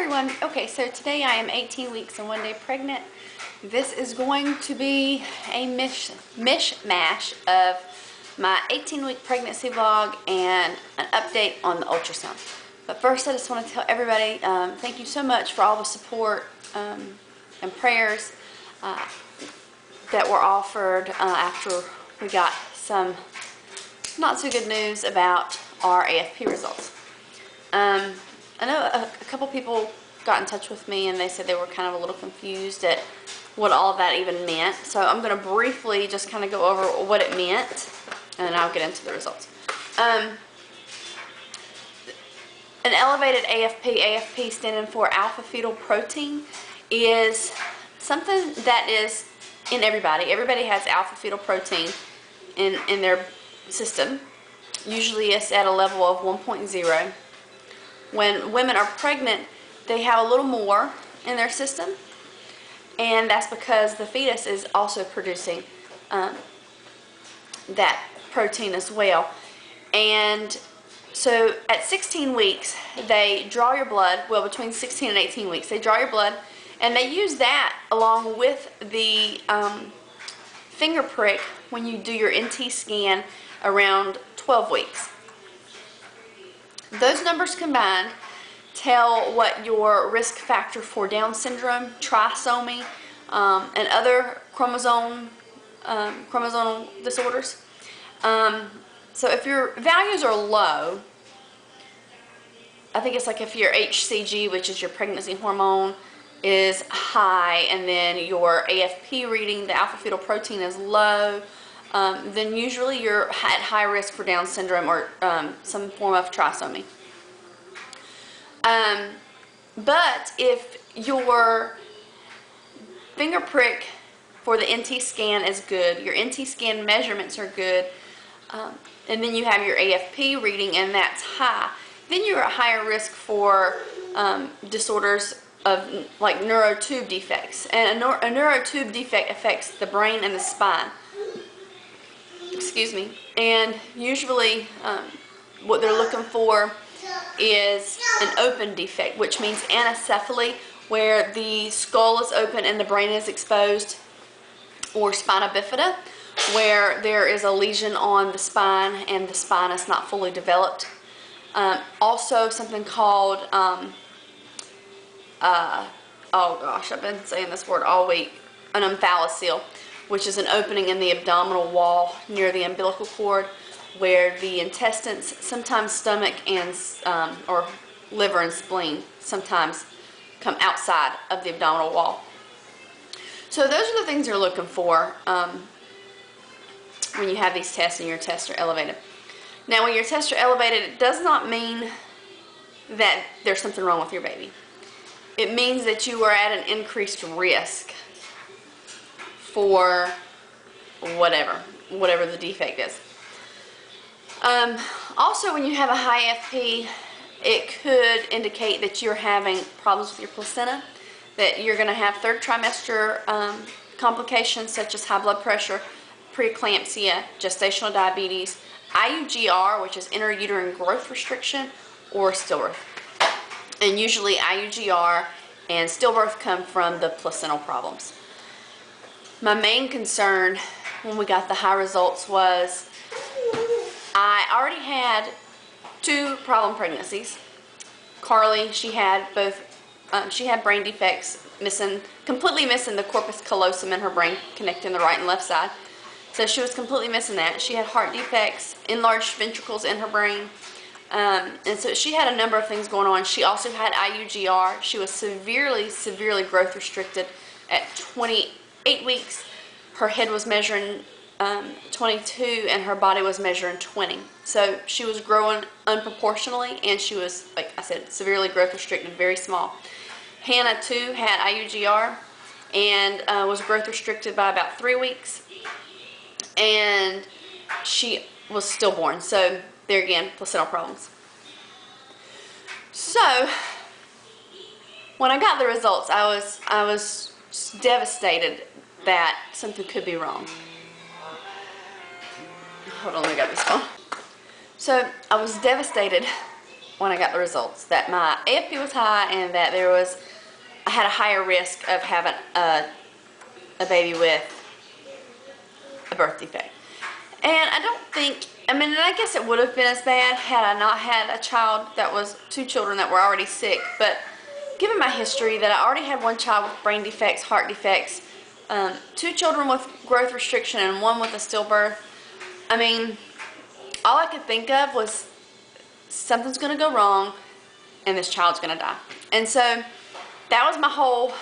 everyone. Okay, so today I am 18 weeks and 1 day pregnant. This is going to be a mishmash of my 18-week pregnancy vlog and an update on the ultrasound. But first, I just want to tell everybody thank you so much for all the support and prayers that were offered after we got some not so good news about our AFP results. I know a couple people got in touch with me and they said they were kind of a little confused at what all of that even meant. So I'm going to briefly just kind of go over what it meant and then I'll get into the results. An elevated AFP standing for alpha fetal protein, is something that is in everybody. Everybody has alpha fetal protein in their system. Usually it's at a level of 1.0. When women are pregnant, they have a little more in their system, and that's because the fetus is also producing that protein as well. And so at 16 weeks, they draw your blood, well, between 16 and 18 weeks, they draw your blood, and they use that along with the finger prick when you do your NT scan around 12 weeks. Those numbers combined tell what your risk factor for Down syndrome, trisomy, and other chromosomal disorders. So if your values are low, I think it's like if your HCG, which is your pregnancy hormone, is high, and then your AFP reading, the alpha fetal protein, is low, then usually you're at high risk for Down syndrome or some form of trisomy. But if your finger prick for the NT scan is good, your NT scan measurements are good, and then you have your AFP reading and that's high, then you're at higher risk for disorders of like neurotube defects. And a neurotube defect affects the brain and the spine. Excuse me. And usually what they're looking for is an open defect, which means anencephaly, where the skull is open and the brain is exposed, or spina bifida, where there is a lesion on the spine and the spine is not fully developed. Also something called, oh gosh, I've been saying this word all week, an omphalocele, which is an opening in the abdominal wall near the umbilical cord, where the intestines, sometimes stomach and or liver and spleen, sometimes come outside of the abdominal wall. So those are the things you're looking for when you have these tests and your tests are elevated. Now, when your tests are elevated, it does not mean that there's something wrong with your baby. It means that you are at an increased risk for whatever the defect is. Also, when you have a high FP, it could indicate that you're having problems with your placenta, that you're going to have third trimester complications such as high blood pressure, preeclampsia, gestational diabetes, IUGR, which is intrauterine growth restriction, or stillbirth. And usually IUGR and stillbirth come from the placental problems. My main concern when we got the high results was I already had 2 problem pregnancies. Carly, she had brain defects, completely missing the corpus callosum in her brain, connecting the right and left side. So she was completely missing that. She had heart defects, enlarged ventricles in her brain. And so she had a number of things going on. She also had IUGR. She was severely growth restricted at 28 weeks. Her head was measuring 22 and her body was measuring 20. So she was growing unproportionally, and she was, like I said, severely growth restricted, very small. Hannah too had IUGR and was growth restricted by about 3 weeks, and she was stillborn. So there again, placental problems. So when I got the results, I was devastated that something could be wrong. Hold on, I got this phone. So I was devastated when I got the results that my AFP was high and that I had a higher risk of having a baby with a birth defect. And I don't think, and I guess it would have been as bad had I not had a child that was 2 children that were already sick, but given my history that I already had 1 child with brain defects, heart defects, 2 children with growth restriction and 1 with a stillbirth, all I could think of was something's going to go wrong and this child's going to die. And so that was my whole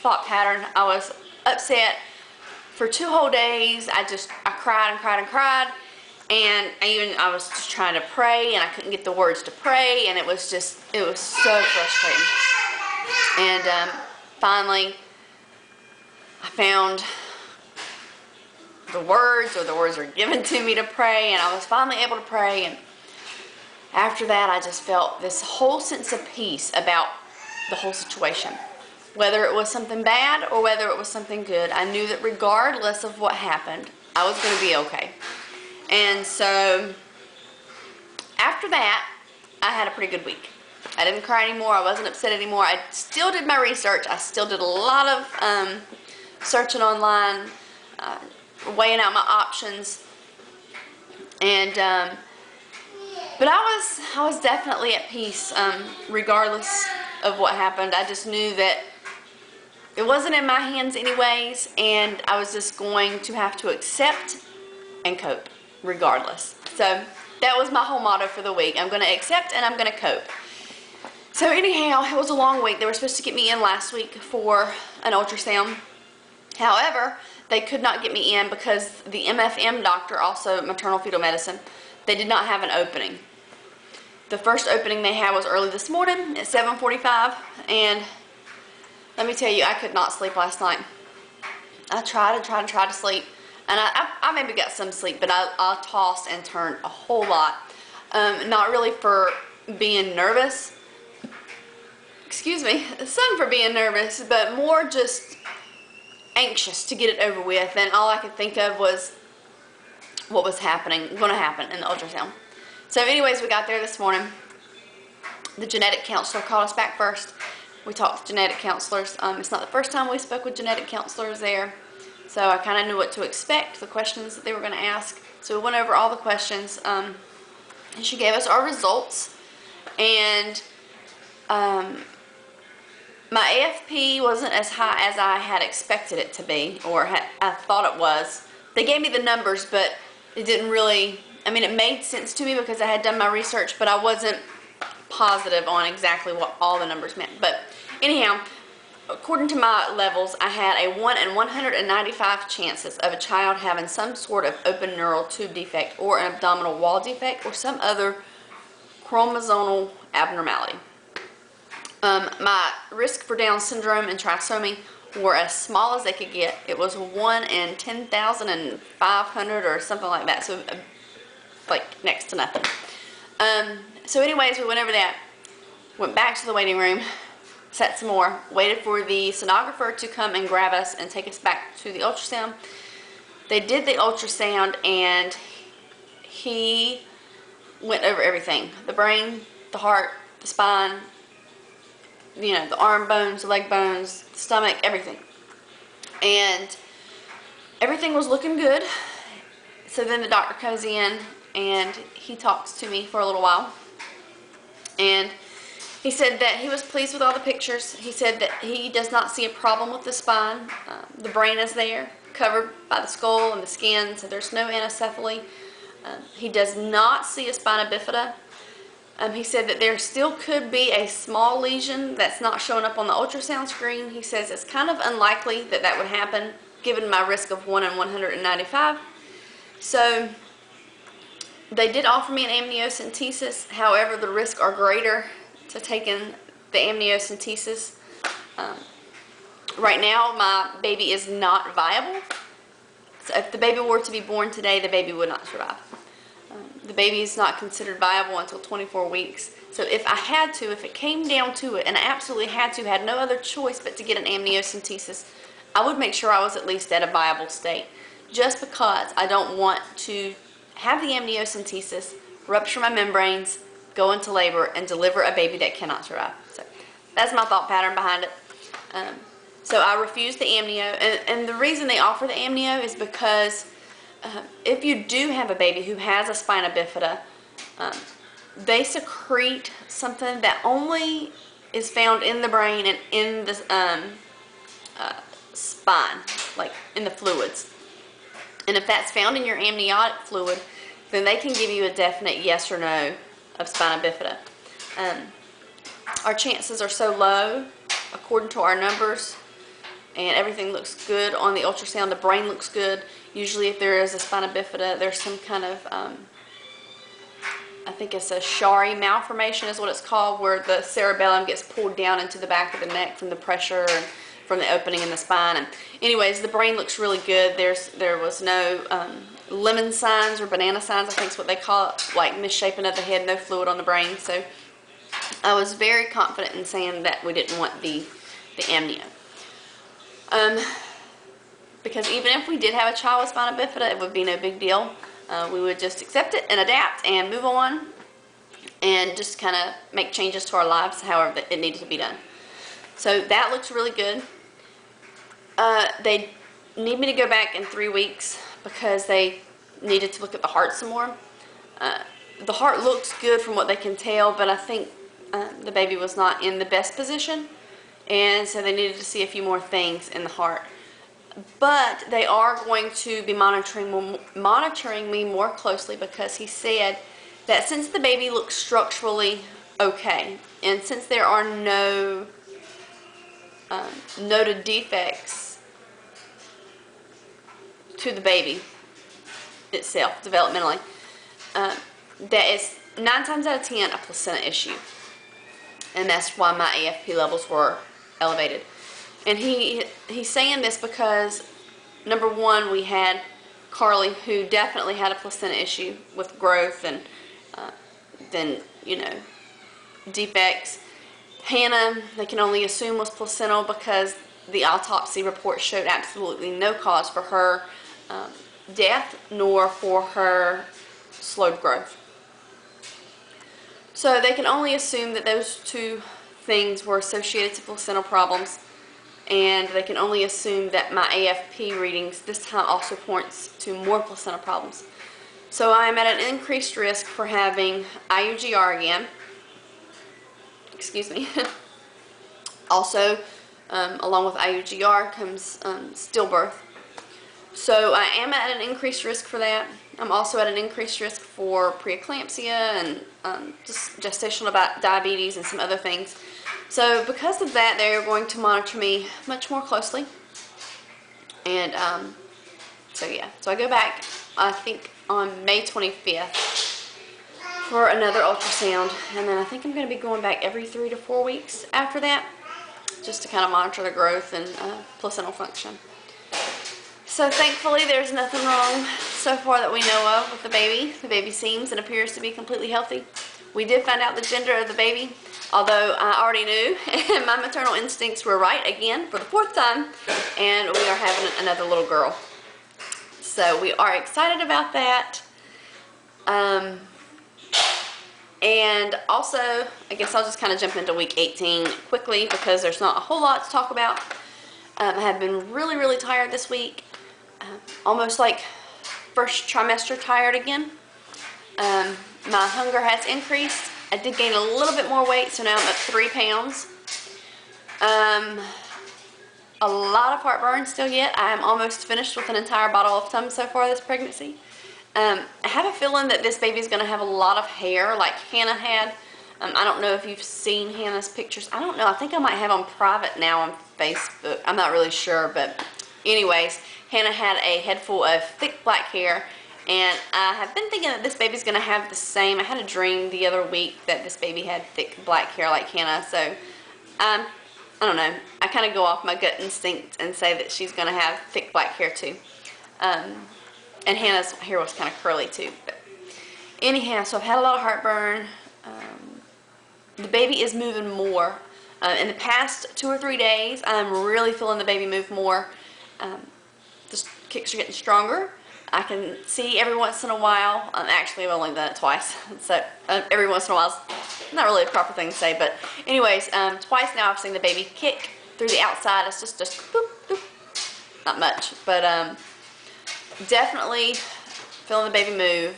thought pattern. I was upset for 2 whole days. I cried and cried and cried, and I was just trying to pray, and I couldn't get the words to pray, and it was so frustrating. And finally, I found the words, or the words were given to me to pray, and I was finally able to pray. And after that, I just felt this whole sense of peace about the whole situation. Whether it was something bad or whether it was something good, I knew that regardless of what happened, I was going to be okay. And so after that, I had a pretty good week. I didn't cry anymore. I wasn't upset anymore. I still did my research. I still did a lot of searching online, weighing out my options, and but I was definitely at peace, regardless of what happened. I just knew that it wasn't in my hands anyways, and I was just going to have to accept and cope regardless. So that was my whole motto for the week. I'm going to accept and I'm going to cope. So anyhow, it was a long week. They were supposed to get me in last week for an ultrasound. However, they could not get me in because the MFM doctor, also maternal fetal medicine, they did not have an opening. The first opening they had was early this morning at 7:45, and let me tell you, I could not sleep last night. I tried to sleep, and I maybe got some sleep, but I tossed and turned a whole lot. Not really for being nervous, some for being nervous, but more just anxious to get it over with, and all I could think of was what was going to happen in the ultrasound. So anyways, we got there this morning. The genetic counselor called us back first. We talked to genetic counselors. It's not the first time we spoke with genetic counselors there, so I kind of knew what to expect, the questions that they were going to ask. So we went over all the questions, and she gave us our results, and my AFP wasn't as high as I had expected it to be, or I thought it was. They gave me the numbers, but it didn't really, it made sense to me because I had done my research, but I wasn't positive on exactly what all the numbers meant. But anyhow, according to my levels, I had a 1 in 195 chances of a child having some sort of open neural tube defect or an abdominal wall defect or some other chromosomal abnormality. My risk for Down syndrome and trisomy were as small as they could get. It was 1 in 10,500 or something like that, so like next to nothing. So anyways, we went over that, went back to the waiting room, sat some more, waited for the sonographer to come and grab us and take us back to the ultrasound. They did the ultrasound, and he went over everything: the brain, the heart, the spine, the arm bones, the leg bones, the stomach, everything. And everything was looking good. So then the doctor comes in and he talks to me for a little while. And he said that he was pleased with all the pictures. He said that he does not see a problem with the spine. The brain is there, covered by the skull and the skin, so there's no anencephaly. He does not see a spina bifida. He said that there still could be a small lesion that's not showing up on the ultrasound screen. He says it's kind of unlikely that that would happen given my risk of 1 in 195. So they did offer me an amniocentesis. However, the risks are greater to taking the amniocentesis. Right now, my baby is not viable. So if the baby were to be born today, the baby would not survive. The baby is not considered viable until 24 weeks. So if it came down to it, and I absolutely had no other choice but to get an amniocentesis, I would make sure I was at least at a viable state. Just because I don't want to have the amniocentesis, rupture my membranes, go into labor and deliver a baby that cannot survive. So that's my thought pattern behind it. So I refuse the amnio, and the reason they offer the amnio is because if you do have a baby who has a spina bifida, they secrete something that only is found in the brain and in the spine, like in the fluids. And if that's found in your amniotic fluid, then they can give you a definite yes or no of spina bifida. Our chances are so low, according to our numbers, and everything looks good on the ultrasound. The brain looks good. Usually if there is a spina bifida, there's some kind of, I think it's a Shari malformation is what it's called, where the cerebellum gets pulled down into the back of the neck from the pressure and from the opening in the spine. And anyways, the brain looks really good. There was no lemon signs or banana signs, I think is what they call it, like misshapen of the head, no fluid on the brain. So I was very confident in saying that we didn't want the amnio. Because even if we did have a child with spina bifida, it would be no big deal. We would just accept it and adapt and move on and just kind of make changes to our lives however it needed to be done. So that looks really good. They need me to go back in 3 weeks because they needed to look at the heart some more. The heart looks good from what they can tell, but I think the baby was not in the best position, and so they needed to see a few more things in the heart. But they are going to be monitoring me more closely, because he said that since the baby looks structurally okay, and since there are no noted defects to the baby itself developmentally, that is 9 times out of 10 a placenta issue, and that's why my AFP levels were elevated. And he's saying this because, number one, we had Carly, who definitely had a placenta issue with growth and then, you know, defects. Hannah, they can only assume was placental because the autopsy report showed absolutely no cause for her death nor for her slowed growth. So they can only assume that those two things were associated to placental problems, and they can only assume that my AFP readings this time also points to more placenta problems. So I am at an increased risk for having IUGR again. Excuse me. Also, along with IUGR comes stillbirth. So I am at an increased risk for that. I'm also at an increased risk for preeclampsia and just gestational diabetes and some other things. So because of that, they are going to monitor me much more closely. And so yeah, so I go back, I think, on May 25th for another ultrasound, and then I think I'm going to be going back every 3 to 4 weeks after that, just to kind of monitor the growth and placental function. So thankfully there's nothing wrong so far that we know of with the baby. The baby seems and appears to be completely healthy. We did find out the gender of the baby, although I already knew, and my maternal instincts were right again for the 4th time, and we are having another little girl. So we are excited about that. And also, I guess I'll just kind of jump into week 18 quickly because there's not a whole lot to talk about. I have been really, really tired this week. Almost like first trimester tired again. My hunger has increased. I did gain a little bit more weight, so now I'm at 3 pounds. A lot of heartburn still yet. I am almost finished with an entire bottle of Tums so far this pregnancy. I have a feeling that this baby is going to have a lot of hair like Hannah had. I don't know if you've seen Hannah's pictures. I don't know. I think I might have on private now on Facebook. I'm not really sure, but anyways, Hannah had a head full of thick black hair, and I have been thinking that this baby's going to have the same. I had a dream the other week that this baby had thick black hair like Hannah, so I don't know. I kind of go off my gut instinct and say that she's going to have thick black hair too. And Hannah's hair was kind of curly too. But anyhow, so I've had a lot of heartburn. The baby is moving more. In the past 2 or 3 days, I'm really feeling the baby move more. The kicks are getting stronger. I can see every once in a while. Actually, I've only done it twice, so every once in a while is not really a proper thing to say, but anyways, twice now I've seen the baby kick through the outside. It's just boop, boop. Not much, but definitely feeling the baby move.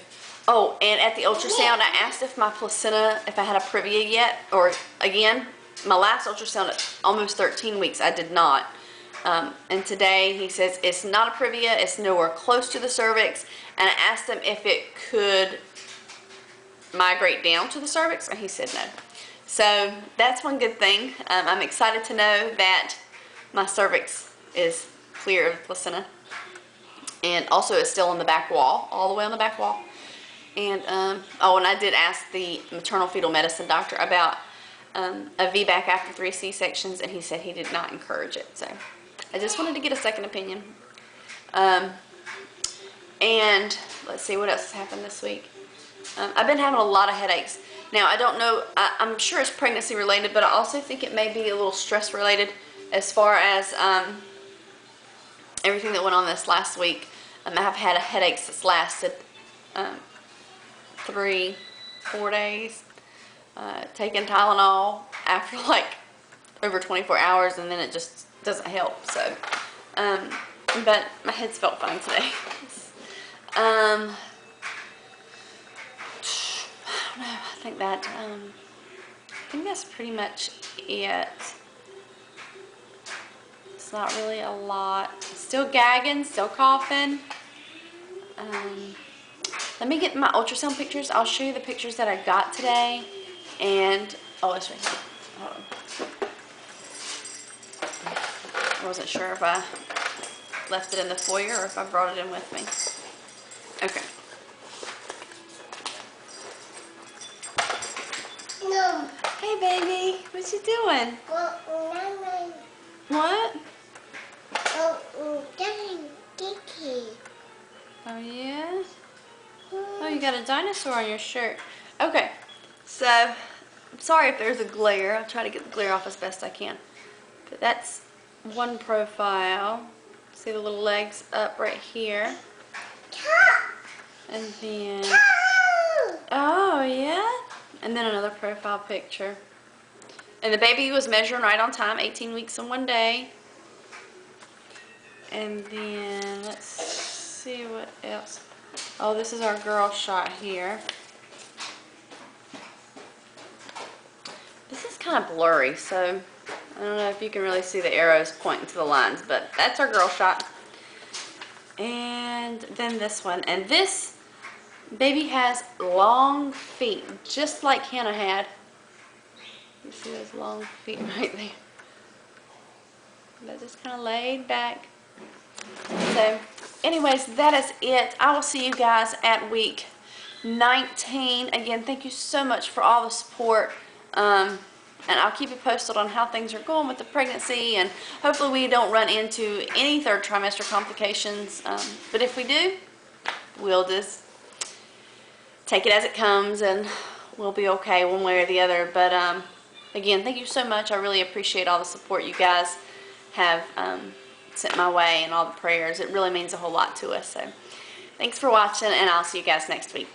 Oh, and at the ultrasound, I asked if my placenta, if I had a privia yet, or again, my last ultrasound at almost 13 weeks, I did not. And today he says it's not a privia, it's nowhere close to the cervix, and I asked him if it could migrate down to the cervix, and he said no. So that's one good thing. I'm excited to know that my cervix is clear of placenta, and also it's still on the back wall, all the way on the back wall. And oh, and I did ask the maternal fetal medicine doctor about a VBAC after 3 C-sections, and he said he did not encourage it. So I just wanted to get a second opinion. And let's see what else has happened this week. I've been having a lot of headaches. Now, I don't know, I'm sure it's pregnancy related, but I also think it may be a little stress related as far as everything that went on this last week. I've had headaches that's lasted 3-4 days. Taking Tylenol after like over 24 hours, and then it just doesn't help. So, but my head's felt fine today. I don't know. I think that's pretty much it. It's not really a lot. Still gagging, still coughing. Let me get my ultrasound pictures. I'll show you the pictures that I got today. And, oh, it's right here. Hold on. I wasn't sure if I left it in the foyer or if I brought it in with me. Okay. No. Hey, baby. What you doing? What? Oh, yeah? Oh, you got a dinosaur on your shirt. Okay. So, I'm sorry if there's a glare. I'll try to get the glare off as best I can. But that's one profile. See the little legs up right here. And then, oh yeah. And then another profile picture. And the baby was measuring right on time, 18 weeks and 1 day. And then, let's see what else. Oh, this is our girl shot here. This is kind of blurry, so I don't know if you can really see the arrows pointing to the lines, but that's our girl shot. And then this one. And this baby has long feet, just like Hannah had. You see those long feet right there. They're just kind of laid back. So, anyways, that is it. I will see you guys at week 19. Again, thank you so much for all the support. And I'll keep you posted on how things are going with the pregnancy, and hopefully we don't run into any third trimester complications. But if we do, we'll just take it as it comes, and we'll be okay one way or the other. But again, thank you so much. I really appreciate all the support you guys have sent my way and all the prayers. It really means a whole lot to us. So thanks for watching, and I'll see you guys next week.